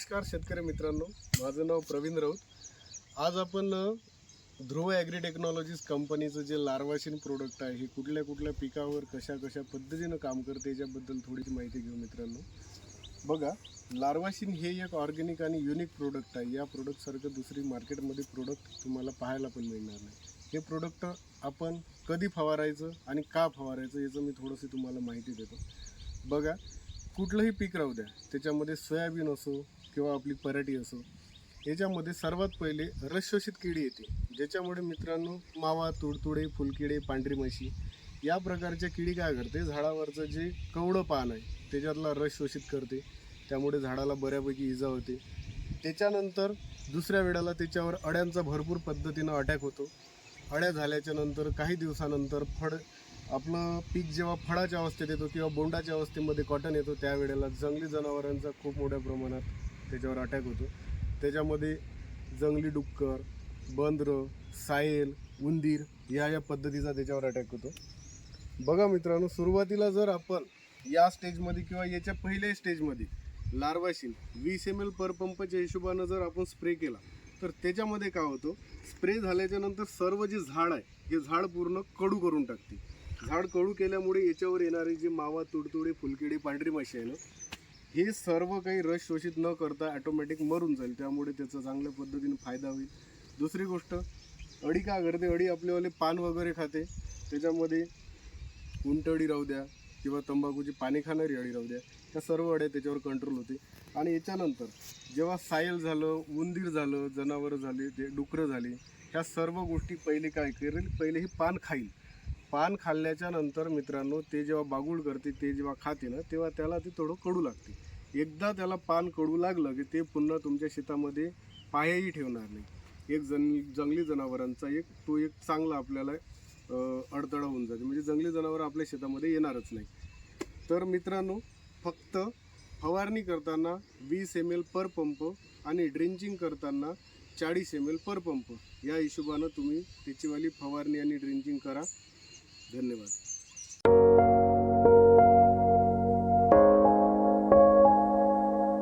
नमस्कार शेतकरी मित्रांनो, माझं नाव प्रवीण राऊत। आज आपण ध्रुव ॲग्री टेक्नॉलॉजीज कंपनीचं जे लार्वाशीन प्रोडक्ट आहे हे कुठल्या कुठल्या पिकावर कशा पद्धतीनं काम करते याच्याबद्दल थोडीशी माहिती घेऊ मित्रांनो। बघा, लार्वाशीन हे एक ऑर्गॅनिक आणि युनिक प्रोडक्ट आहे। या प्रोडक्टसारखं दुसरी मार्केटमध्ये प्रोडक्ट तुम्हाला पाहायला पण मिळणार नाही। हे प्रोडक्ट आपण कधी फवारायचं आणि का फवारायचं याचं मी थोडंसं तुम्हाला माहिती देतो। बघा, कुठलंही पीक राहू द्या, त्याच्यामध्ये सोयाबीन असो किंवा आपली पराठी असो, याच्यामध्ये सर्वात पहिले रसशोषित किडी येते, ज्याच्यामुळे मित्रांनो मावा, तुडतुडे, फुलकिडे, पांढरी माशी या प्रकारच्या किडी काय करते, झाडावरचं जे कवडं पान आहे त्याच्यातला रस शोषित करते, त्यामुळे झाडाला बऱ्यापैकी इजा होते। त्याच्यानंतर दुसऱ्या वेळेला त्याच्यावर अळ्यांचा भरपूर पद्धतीनं अटॅक होतो। अळ्या झाल्याच्या नंतर काही दिवसानंतर आपलं पीक जेव्हा फळाच्या अवस्थेत येतो किंवा बोंडाच्या अवस्थेमध्ये कॉटन येतो, त्यावेळेला जंगली जनावरांचा खूप मोठ्या प्रमाणात त्याच्यावर अटॅक होतो। त्याच्यामध्ये जंगली डुक्कर, बंदरं, सायल, उंदीर या पद्धतीचा त्याच्यावर अटॅक होतो। बघा मित्रांनो, सुरुवातीला जर आपण या स्टेजमध्ये किंवा याच्या पहिल्या स्टेजमध्ये लार्वाशीन 20 ml पर पंपच्या हिशोबानं जर आपण स्प्रे केला तर त्याच्यामध्ये काय होतं, स्प्रे झाल्याच्या नंतर सर्व जे झाड आहे हे झाड पूर्ण कडू करून टाकते। झाड कडू केल्यामुळे याच्यावर येणारे जे मावा, तुडतुडे, फुलकिडी, पांढरी माशी आहे ना, हे सर्व काही रस शोषित न करता ॲटोमॅटिक मरून जाईल, त्यामुळे त्याचा चांगल्या पद्धतीने फायदा होईल। दुसरी गोष्ट, अळी काय करते, अळी आपल्यावाले पान वगैरे खाते, त्याच्यामध्ये उंटअळी राहू द्या किंवा तंबाखूची पाने खाणारी अळी राहू द्या, त्या सर्व अळ्या त्याच्यावर कंट्रोल होते। आणि याच्यानंतर जेव्हा सायल झालं, उंदीर झालं, जनावरं झाले, ते डुकरं झाले, ह्या सर्व गोष्टी पहिले काय करेल, पहिले ही पान खाईल। पान खाल्ल्याच्या नंतर मित्रांनो ते जेव्हा बागुळ करते, ते जेव्हा खाते ना, तेव्हा त्याला ते थोडं कडू लागते। एकदा त्याला पान कडू लागलं की ते पुन्हा तुमच्या शेतामध्ये पायही ठेवणार नाही। एक जंगली जनावरांचा तो एक चांगला आपल्याला अडथळा होऊन जाते, म्हणजे जंगली जनावर आपल्या शेतामध्ये येणारच नाही। तर मित्रांनो, फक्त फवारणी करताना 20 ml पर पंप आणि ड्रिंचिंग करताना 40 ml पर पंप या हिशोबानं तुम्ही त्याचीवाली फवारणी आणि ड्रिंचिंग करा। धन्यवाद।